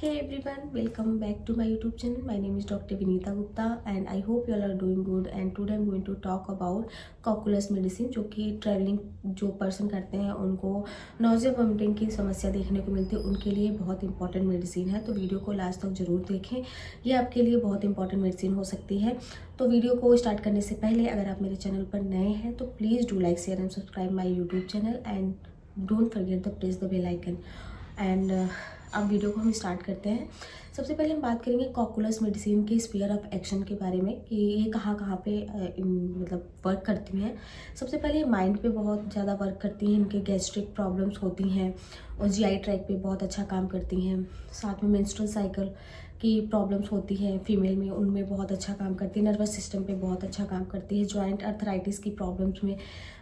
Hey everyone, welcome back to my YouTube channel. My name is Dr. Vinita Gupta and I hope you all are doing good. And today I'm going to talk about कॉकुलस medicine, जो कि travelling जो person करते हैं उनको nausea vomiting की समस्या देखने को मिलती है, उनके लिए बहुत इंपॉर्टेंट मेडिसिन है। तो वीडियो को लास्ट तक ज़रूर देखें, ये आपके लिए बहुत इंपॉर्टेंट मेडिसिन हो सकती है। तो वीडियो को स्टार्ट करने से पहले अगर आप मेरे चैनल पर नए हैं तो please do like share and subscribe my YouTube channel and don't forget the press the bell icon. And अब वीडियो को हम स्टार्ट करते हैं। सबसे पहले हम बात करेंगे कॉकुलस मेडिसिन के स्फीयर ऑफ एक्शन के बारे में कि ये कहाँ कहाँ पे मतलब वर्क करती हैं। सबसे पहले माइंड पे बहुत ज़्यादा वर्क करती हैं, इनके गैस्ट्रिक प्रॉब्लम्स होती हैं और जीआई ट्रैक पे बहुत अच्छा काम करती हैं। साथ में मेंस्ट्रुअल साइकिल की प्रॉब्लम्स होती है फीमेल में, उनमें बहुत अच्छा काम करती है। नर्वस सिस्टम पे बहुत अच्छा काम करती है। जॉइंट अर्थराइटिस की प्रॉब्लम्स में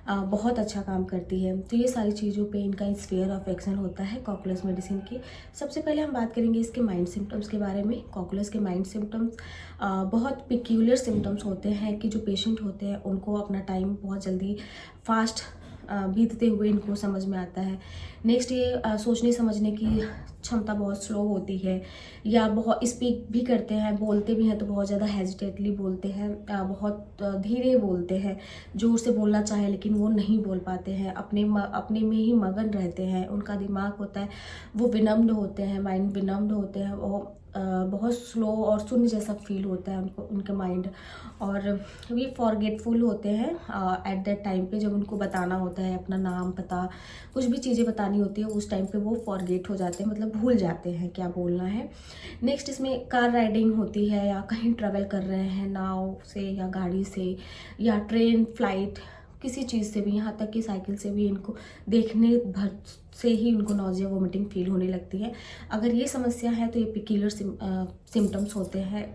बहुत अच्छा काम करती है। तो ये सारी चीज़ों पे इनका स्फीयर ऑफ एक्शन होता है कॉकुलस मेडिसिन की। सबसे पहले हम बात करेंगे इसके माइंड सिम्टम्स के बारे में। कॉकुलस के माइंड सिम्टम्स बहुत पिक्यूलियर सिम्टम्स होते हैं कि जो पेशेंट होते हैं उनको अपना टाइम बहुत जल्दी फास्ट बीतते हुए इनको समझ में आता है। नेक्स्ट ये सोचने समझने की क्षमता बहुत स्लो होती है, या बहुत स्पीक भी करते हैं, बोलते भी हैं तो बहुत ज़्यादा हेजिटेटली बोलते हैं, बहुत धीरे बोलते हैं, जोर से बोलना चाहे लेकिन वो नहीं बोल पाते हैं, अपने में ही मगन रहते हैं। उनका दिमाग होता है वो विनम्र होते हैं, माइंड विनम्र होते हैं, वो बहुत स्लो और शून्य जैसा फील होता है उनको, उनके माइंड। और ये फॉरगेटफुल होते हैं एट दैट टाइम पे, जब उनको बताना होता है अपना नाम पता कुछ भी चीज़ें बतानी होती है उस टाइम पे वो फॉरगेट हो जाते हैं, मतलब भूल जाते हैं क्या बोलना है। नेक्स्ट इसमें कार राइडिंग होती है या कहीं ट्रैवल कर रहे हैं नाव से या गाड़ी से या ट्रेन फ्लाइट किसी चीज़ से भी, यहाँ तक कि साइकिल से भी इनको देखने भर से ही उनको नोजिया वोमिटिंग फील होने लगती है। अगर ये समस्या है तो ये पिक्यूलर सिम्टम्स होते हैं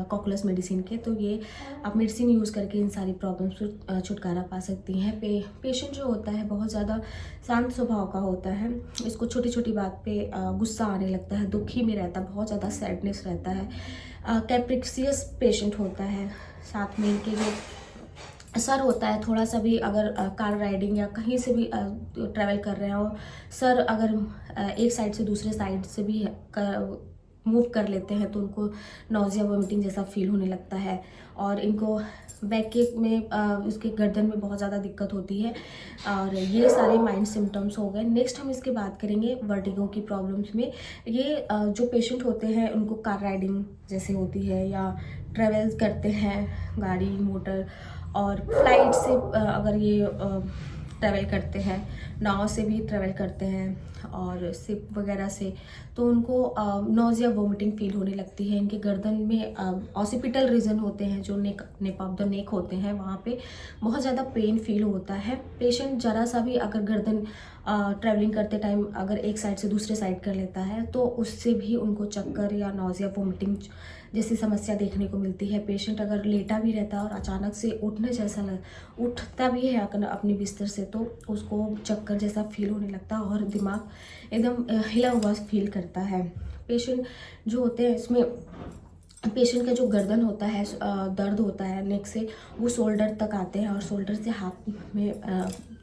कॉकुलस मेडिसिन के। तो ये आप मेडिसिन यूज़ करके इन सारी प्रॉब्लम्स से छुटकारा पा सकती हैं। पेशेंट जो होता है बहुत ज़्यादा शांत स्वभाव का होता है, इसको छोटी छोटी बात पे गुस्सा आने लगता है, दुखी में रहता है, बहुत ज़्यादा सैडनेस रहता है, कैप्रिसियस पेशेंट होता है। साथ में इनके जो सर होता है, थोड़ा सा भी अगर कार राइडिंग या कहीं से भी ट्रैवल कर रहे हो, सर अगर एक साइड से दूसरे साइड से भी मूव कर लेते हैं तो उनको नोजिया वोमिटिंग जैसा फील होने लगता है। और इनको बैक के में उसके गर्दन में बहुत ज़्यादा दिक्कत होती है। और ये सारे माइंड सिम्टम्स हो गए। नेक्स्ट हम इसके बात करेंगे वर्टिगो की प्रॉब्लम्स में। ये जो पेशेंट होते हैं उनको कार राइडिंग जैसे होती है या ट्रैवल करते हैं गाड़ी मोटर और फ्लाइट से अगर ये ट्रैवल करते हैं, नाव से भी ट्रैवल करते हैं और शिप वगैरह से, तो उनको नोजिया वोमिटिंग फील होने लगती है। इनके गर्दन में ऑसिपिटल रीजन होते हैं जो नेप ऑफ द नेक होते हैं, वहाँ पे बहुत ज़्यादा पेन फील होता है। पेशेंट ज़रा सा भी अगर गर्दन ट्रैवलिंग करते टाइम अगर एक साइड से दूसरे साइड कर लेता है तो उससे भी उनको चक्कर या नोजिया वोमिटिंग जैसी समस्या देखने को मिलती है। पेशेंट अगर लेटा भी रहता है और अचानक से उठता भी है अपने बिस्तर से तो उसको चक्कर जैसा फील होने लगता है और दिमाग एकदम हिला हुआ फील करता है। पेशेंट जो होते हैं इसमें पेशेंट का जो गर्दन होता है दर्द होता है नेक से, वो शोल्डर तक आते हैं और शोल्डर से हाथ में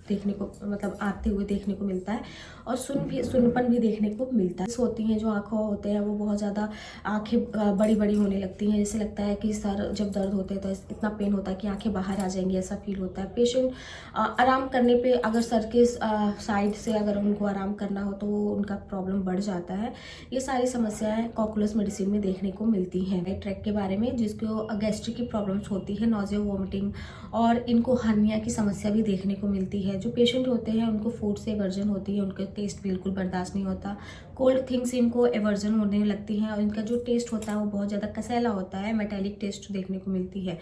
देखने को मतलब आते हुए देखने को मिलता है और सुनपन भी देखने को मिलता है। होती हैं जो आँखों होते हैं वो बहुत ज़्यादा आँखें बड़ी बड़ी होने लगती हैं, जैसे लगता है कि सर जब दर्द होते हैं तो इतना पेन होता है कि आँखें बाहर आ जाएंगी, ऐसा फील होता है। पेशेंट आराम करने पे अगर सर के साइड से अगर उनको आराम करना हो तो उनका प्रॉब्लम बढ़ जाता है। ये सारी समस्याएं कॉकुलस मेडिसिन में देखने को मिलती हैं। ट्रैक के बारे में जिसको गैस्ट्रिक की प्रॉब्लम्स होती है, नोजिया वोमिटिंग और इनको हर्निया की समस्या भी देखने को मिलती है। जो पेशेंट होते हैं उनको फूड से एवर्जन होती है, उनका टेस्ट बिल्कुल बर्दाश्त नहीं होता, कोल्ड थिंग्स इनको एवर्जन होने लगती हैं और इनका जो टेस्ट होता है वो बहुत ज़्यादा कसैला होता है, मेटालिक टेस्ट देखने को मिलती है।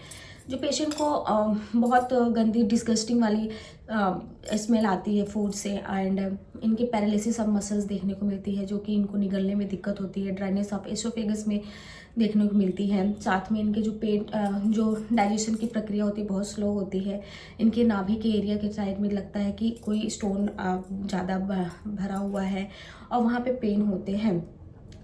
जो पेशेंट को बहुत गंदी डिस्गस्टिंग वाली स्मेल आती है फूड से, एंड इनके पैरालिसिस ऑफ मसल्स देखने को मिलती है जो कि इनको निगलने में दिक्कत होती है, ड्राइनेस ऑफ एसोफेगस में देखने को मिलती है। साथ में इनके जो पेट जो डाइजेशन की प्रक्रिया होती है बहुत स्लो होती है। इनके नाभि के एरिया के साइड में लगता है कि कोई स्टोन ज़्यादा भरा हुआ है और वहाँ पे पेन होते हैं।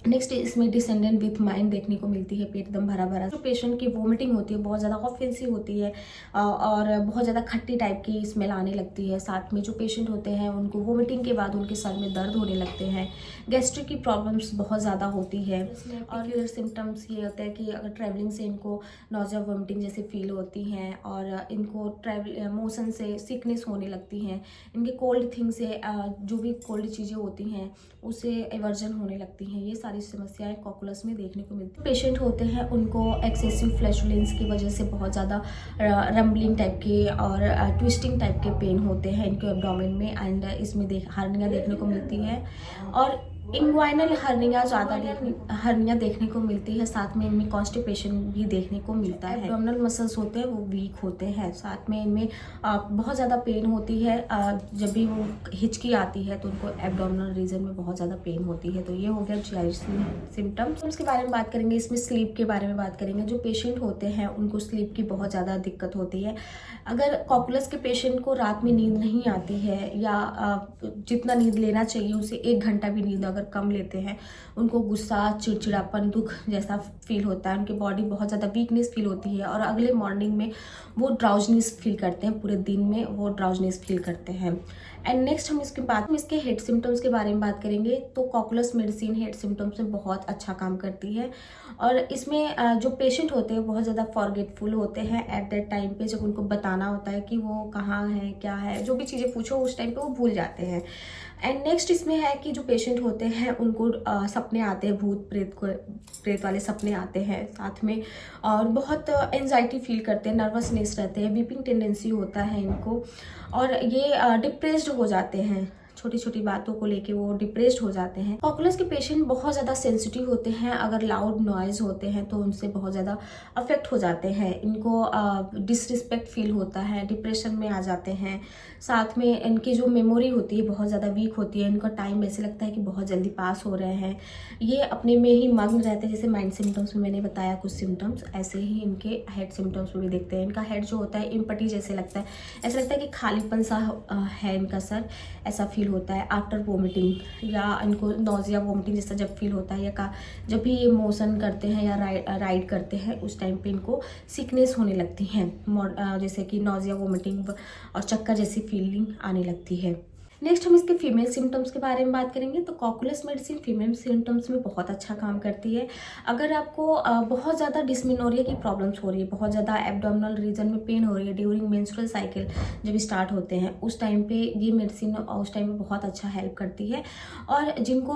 नेक्स्ट इसमें डिसेंडेंट विथ माइंड देखने को मिलती है, पेट एकदम भरा भरा। जो पेशेंट की वोमिटिंग होती है बहुत ज़्यादा ऑफेंसिव होती है और बहुत ज़्यादा खट्टी टाइप की स्मेल आने लगती है। साथ में जो पेशेंट होते हैं उनको वोमिटिंग के बाद उनके सर में दर्द होने लगते हैं, गैस्ट्रिक की प्रॉब्लम्स बहुत ज़्यादा होती है। और फिर सिम्टम्स ये होता है कि अगर ट्रैवलिंग से इनको नॉज़िया वोमिटिंग जैसे फील होती हैं और इनको ट्रैवल मोशन से सिकनेस होने लगती हैं, इनके कोल्ड थिंग से जो भी कोल्ड चीज़ें होती हैं उससे एवर्जन होने लगती हैं। ये सारी समस्याएं कॉकुलस में देखने को मिलती है। पेशेंट होते हैं उनको एक्सेसिव फ्लैटुलेंस की वजह से बहुत ज़्यादा रम्बलिंग टाइप के और ट्विस्टिंग टाइप के पेन होते हैं इनके एब्डोमेन में, एंड इसमें हार्निया देखने को मिलती है और इंग्वाइनल हर्निया देखने को मिलती है। साथ में इनमें कॉन्स्टिपेशन भी देखने को मिलता है। एब्डोमिनल मसल्स होते हैं वो वीक होते हैं। साथ में इनमें बहुत ज़्यादा पेन होती है, जब भी वो हिचकी आती है तो उनको एब्डोमिनल रीजन में बहुत ज़्यादा पेन होती है। तो ये हो गया GI सिम्टम्स के बारे में बात करेंगे। इसमें स्लीप के बारे में बात करेंगे। जो पेशेंट होते हैं उनको स्लीप की बहुत ज़्यादा दिक्कत होती है। अगर कॉकुलस के पेशेंट को रात में नींद नहीं आती है या जितना नींद लेना चाहिए उससे 1 घंटा भी नींद अगर कम लेते हैं, उनको गुस्सा, चिड़चिड़ापन, दुख जैसा फील होता है, उनकी बॉडी बहुत ज़्यादा वीकनेस फील होती है और अगले मॉर्निंग में वो ड्राउजनेस फील करते हैं, पूरे दिन में वो ड्राउजनेस फील करते हैं। एंड नेक्स्ट हम इसके हेड सिम्टम्स के बारे में बात करेंगे। तो कॉकुलस मेडिसिन हेड सिम्टम्स में बहुत अच्छा काम करती है और इसमें जो पेशेंट होते हैं बहुत ज़्यादा फॉरगेटफुल होते हैं एट दैट टाइम पे, जब उनको बताना होता है कि वो कहाँ है, क्या है, जो भी चीज़ें पूछो उस टाइम पे वो भूल जाते हैं। एंड नेक्स्ट इसमें है कि जो पेशेंट होते हैं उनको सपने आते हैं, भूत प्रेत वाले सपने आते हैं साथ में, और बहुत एंजाइटी फील करते हैं, नर्वसनेस रहते हैं, वीपिंग टेंडेंसी होता है इनको और ये डिप्रेस्ड हो जाते हैं। छोटी छोटी बातों को लेके वो डिप्रेस्ड हो जाते हैं। कॉकुलस के पेशेंट बहुत ज़्यादा सेंसिटिव होते हैं। अगर लाउड नॉइज़ होते हैं तो उनसे बहुत ज़्यादा अफेक्ट हो जाते हैं। इनको डिसरिस्पेक्ट फील होता है, डिप्रेशन में आ जाते हैं। साथ में इनकी जो मेमोरी होती है बहुत ज़्यादा वीक होती है। इनका टाइम ऐसे लगता है कि बहुत जल्दी पास हो रहे हैं। ये अपने में ही मग्न रहते हैं। जैसे माइंड सिम्टम्स में मैंने बताया कुछ सिम्टम्स, ऐसे ही इनके हेड सिम्टम्स में भी देखते हैं। इनका हेड जो होता है इम्पटी जैसे लगता है, ऐसा लगता है कि खालीपन सा है इनका सर, ऐसा फील होता है आफ्टर वोमिटिंग, या इनको नॉजिया वोमिटिंग जैसा जब फील होता है, या जब भी ये मोशन करते हैं या राइड करते हैं उस टाइम पे इनको सिकनेस होने लगती है, जैसे कि नॉजिया वोमिटिंग और चक्कर जैसी फीलिंग आने लगती है। नेक्स्ट हम इसके फीमेल सिम्टम्स के बारे में बात करेंगे। तो कॉकुलस मेडिसिन फीमेल सिम्टम्स में बहुत अच्छा काम करती है। अगर आपको बहुत ज़्यादा डिस्मेनोरिया की प्रॉब्लम्स हो रही है, बहुत ज़्यादा एब्डोमिनल रीजन में पेन हो रही है ड्यूरिंग मेंस्ट्रुअल साइकिल जब स्टार्ट होते हैं, उस टाइम पे ये मेडिसिन उस टाइम पे बहुत अच्छा हेल्प करती है। और जिनको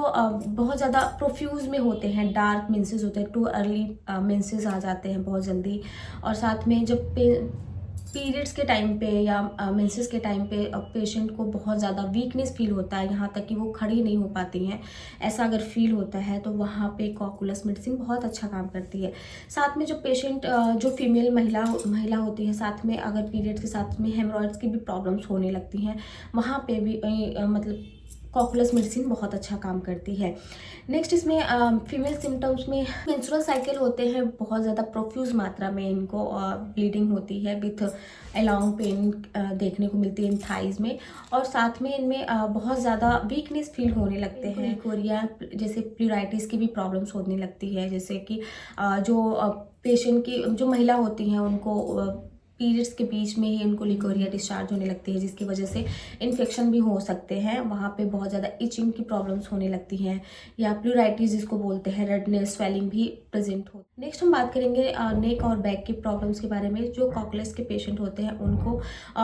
बहुत ज़्यादा प्रोफ्यूज में होते हैं, डार्क मेंसेस होते हैं, टू अर्ली मेंसेस आ जाते हैं बहुत जल्दी, और साथ में जब पीरियड्स के टाइम पे या मेंसेस के टाइम पे पेशेंट को बहुत ज़्यादा वीकनेस फील होता है, यहाँ तक कि वो खड़ी नहीं हो पाती हैं, ऐसा अगर फील होता है तो वहाँ पे कॉकुलस मेडिसिन बहुत अच्छा काम करती है। साथ में जो पेशेंट जो फीमेल महिला होती है, साथ में अगर पीरियड्स के साथ में हेमरॉइड्स की भी प्रॉब्लम्स होने लगती हैं, वहाँ पे भी मतलब कॉकुलस मेडिसिन बहुत अच्छा काम करती है। नेक्स्ट इसमें फीमेल सिम्टम्स में मेंस्ट्रुअल साइकिल होते हैं, बहुत ज़्यादा प्रोफ्यूज मात्रा में इनको ब्लीडिंग होती है विथ अलॉन्ग पेन देखने को मिलती है इन थाइज में, और साथ में इनमें बहुत ज़्यादा वीकनेस फील होने लगते हैं। कोरिया जैसे प्लूराइटिस की भी प्रॉब्लम्स होने लगती है, जैसे कि जो पेशेंट की जो महिला होती हैं उनको पीरियड्स के बीच में ही उनको लिकोरिया डिस्चार्ज होने लगती है, जिसकी वजह से इन्फेक्शन भी हो सकते हैं। वहाँ पे बहुत ज़्यादा इचिंग की प्रॉब्लम्स होने लगती हैं, या प्लूराइटिस जिसको बोलते हैं, रेडनेस, स्वेलिंग भी प्रेजेंट हो। नेक्स्ट हम बात करेंगे नेक और बैक की प्रॉब्लम्स के बारे में। जो कॉकुलस के पेशेंट होते हैं उनको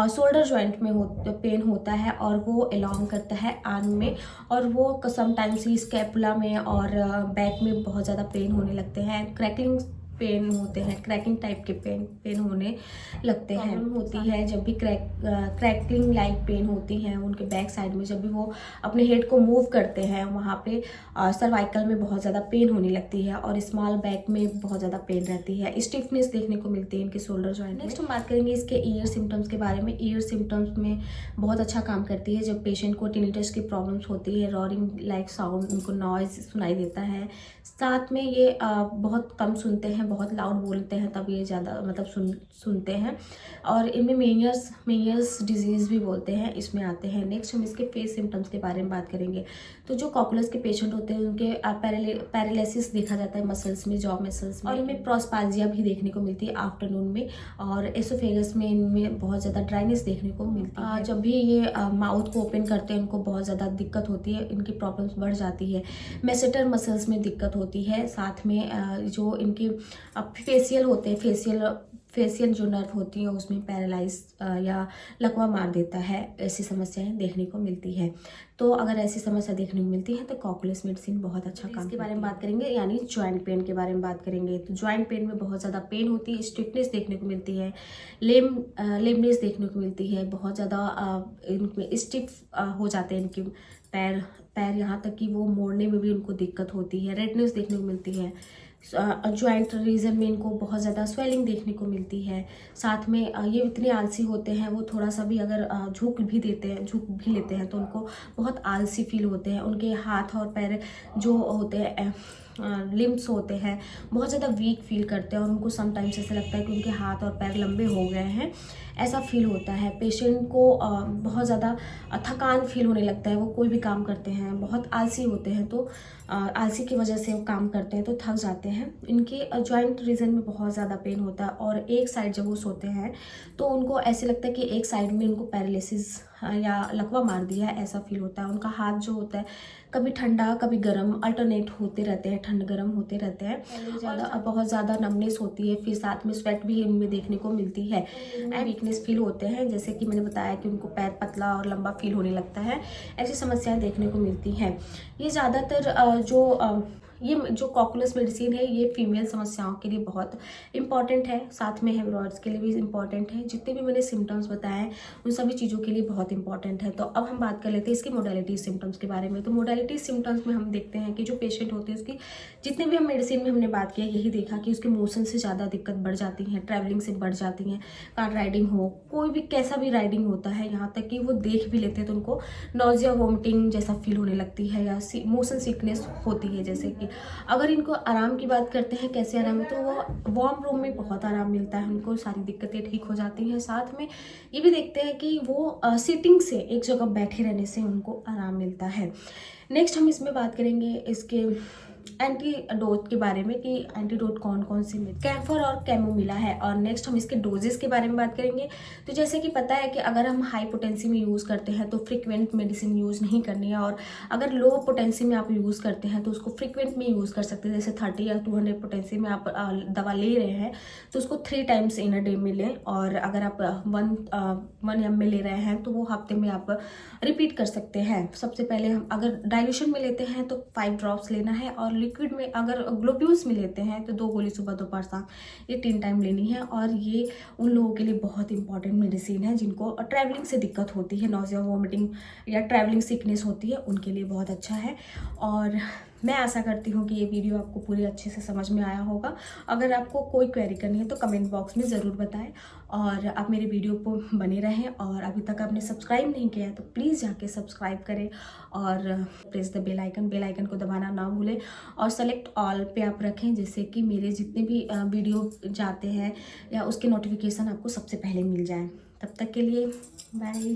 शोल्डर जॉइंट में पेन होता है और वो अलोंग करता है आर्म में, और वो समटाइम्स ही स्कैपुला में और बैक में बहुत ज़्यादा पेन होने लगते हैं। क्रैकलिंग पेन होते हैं, क्रैकिंग टाइप के पेन होने लगते हैं। होती है जब भी क्रैकलिंग लाइक पेन होती हैं उनके बैक साइड में, जब भी वो अपने हेड को मूव करते हैं वहाँ पे सर्वाइकल में बहुत ज़्यादा पेन होने लगती है, और स्मॉल बैक में बहुत ज़्यादा पेन रहती है, स्टिफनेस देखने को मिलती है इनके शोल्डर जॉइंट। नेक्स्ट हम बात करेंगे इसके ईयर सिम्टम्स के बारे में। ईयर सिम्टम्स में बहुत अच्छा काम करती है। जब पेशेंट को टिनिटस की प्रॉब्लम्स होती है, रॉरिंग लाइक साउंड, उनको नॉइज सुनाई देता है, साथ में ये बहुत कम सुनते हैं, हैं, बहुत लाउड बोलते हैं तब ये ज़्यादा मतलब सुनते हैं। और इनमें मेयर्स डिजीज़ भी बोलते हैं, इसमें आते हैं। नेक्स्ट हम इसके फेस सिम्टम्स के बारे में बात करेंगे। तो जो कॉकुलस के पेशेंट होते हैं उनके पैरालिसिस देखा जाता है मसल्स में, जॉ मसल्स में, और इनमें प्रोस्पाल्जिया भी देखने को मिलती है आफ्टरनून में। और एसोफेगस में इनमें बहुत ज़्यादा ड्राइनेस देखने को मिलती है। जब भी ये माउथ को ओपन करते हैं उनको बहुत ज़्यादा दिक्कत होती है, इनकी प्रॉब्लम्स बढ़ जाती है। मेसेटर मसल्स में दिक्कत होती है। साथ में जो इनके फेशियल होते हैं, फेशियल जो नर्व होती है उसमें पैरालाइज या लकवा मार देता है, ऐसी समस्याएं देखने को मिलती है। तो अगर ऐसी समस्या देखने को मिलती है तो कॉकुलस मेडिसिन बहुत अच्छा काम के बारे में बात करेंगे, यानी जॉइंट पेन के बारे में बात करेंगे। तो जॉइंट पेन में बहुत ज़्यादा पेन होती है, स्टिफनेस देखने को मिलती है, लेमनेस देखने को मिलती है, बहुत ज़्यादा इनमें स्टिफ हो जाते हैं इनके पैर यहाँ तक कि वो मोड़ने में भी उनको दिक्कत होती है। रेडनेस देखने को मिलती है। जॉइंट रीजन में इनको बहुत ज़्यादा स्वेलिंग देखने को मिलती है। साथ में ये इतने आलसी होते हैं, वो थोड़ा सा भी अगर झुक भी लेते हैं तो उनको बहुत आलसी फील होते हैं। उनके हाथ और पैर जो होते हैं, लिम्स होते हैं, बहुत ज़्यादा वीक फील करते हैं और उनको समटाइम्स ऐसा लगता है कि उनके हाथ और पैर लंबे हो गए हैं, ऐसा फील होता है। पेशेंट को बहुत ज़्यादा थकान फील होने लगता है। वो कोई भी काम करते हैं, बहुत आलसी होते हैं, तो आलसी की वजह से वो काम करते हैं तो थक जाते हैं। इनके जॉइंट रीजन में बहुत ज़्यादा पेन होता है और एक साइड जब वो सोते हैं तो उनको ऐसे लगता है कि एक साइड में उनको पैरालिसिस या लकवा मार दिया है, ऐसा फील होता है। उनका हाथ जो होता है कभी ठंडा कभी गर्म अल्टरनेट होते रहते हैं, ठंड गर्म होते रहते हैं। बहुत ज़्यादा नमनेस होती है, फिर साथ में स्वेट भी इनमें देखने को मिलती है एंड वीकनेस फील होते हैं, जैसे कि मैंने बताया कि उनको पैर पतला और लंबा फील होने लगता है। ऐसी समस्याएं देखने को मिलती हैं। ये ज़्यादातर ये जो कॉकुलस मेडिसिन है ये फीमेल समस्याओं के लिए बहुत इंपॉर्टेंट है, साथ में हेमरॉइड्स के लिए भी इंपॉर्टेंट है। जितने भी मैंने सिम्टम्स बताए हैं उन सभी चीज़ों के लिए बहुत इंपॉर्टेंट है। तो अब हम बात कर लेते हैं इसकी मोडालिटी सिम्टम्स के बारे में। तो मोडालिटी सिम्टम्स में हम देखते हैं कि जो पेशेंट होते हैं उसकी जितने भी हम मेडिसिन में हमने बात किया यही देखा कि उसके मोशन से ज़्यादा दिक्कत बढ़ जाती है, ट्रैवलिंग से बढ़ जाती हैं, कार राइडिंग हो, कोई भी कैसा भी राइडिंग होता है, यहाँ तक कि वो देख भी लेते हैं तो उनको नॉजिया वोमिटिंग जैसा फील होने लगती है या मोशन सिकनेस होती है। जैसे कि अगर इनको आराम की बात करते हैं, कैसे आराम है, तो वो वार्म रूम में बहुत आराम मिलता है, उनको सारी दिक्कतें ठीक हो जाती हैं। साथ में ये भी देखते हैं कि वो सिटिंग से, एक जगह बैठे रहने से उनको आराम मिलता है। नेक्स्ट हम इसमें बात करेंगे इसके एंटीडोट के बारे में कि एंटीडोट कौन कौन से मिलते हैं। कैम्फर और कैमोमिला है। और नेक्स्ट हम इसके डोजेस के बारे में बात करेंगे। तो जैसे कि पता है कि अगर हम हाई पोटेंसी में यूज़ करते हैं तो फ्रीक्वेंट मेडिसिन यूज़ नहीं करनी है, और अगर लो पोटेंसी में आप यूज़ करते हैं तो उसको फ्रीक्वेंट में यूज़ कर सकते हैं। जैसे 30 या 200 पोटेंसी में आप दवा ले रहे हैं तो उसको 3 टाइम्स इन अ डे में लें, और अगर आप 1 ml ले रहे हैं तो वो हफ्ते में आप रिपीट कर सकते हैं। सबसे पहले हम अगर डाइल्यूशन में लेते हैं तो 5 ड्रॉप्स लेना है, और लिक्विड में अगर ग्लोब्यूल्स में लेते हैं तो 2 गोली सुबह दोपहर शाम, ये 3 टाइम लेनी है। और ये उन लोगों के लिए बहुत इंपॉर्टेंट मेडिसिन है जिनको ट्रैवलिंग से दिक्कत होती है, नॉजिया वॉमिटिंग या ट्रैवलिंग सिकनेस होती है, उनके लिए बहुत अच्छा है। और मैं आशा करती हूँ कि ये वीडियो आपको पूरी अच्छे से समझ में आया होगा। अगर आपको कोई क्वेरी करनी है तो कमेंट बॉक्स में ज़रूर बताएं, और आप मेरे वीडियो को बने रहें। और अभी तक आपने सब्सक्राइब नहीं किया है तो प्लीज़ जाके सब्सक्राइब करें और प्रेस द बेल आइकन को दबाना ना भूलें, और सेलेक्ट ऑल पे आप रखें, जिससे कि मेरे जितने भी वीडियो जाते हैं या उसके नोटिफिकेशन आपको सबसे पहले मिल जाए। तब तक के लिए बाय।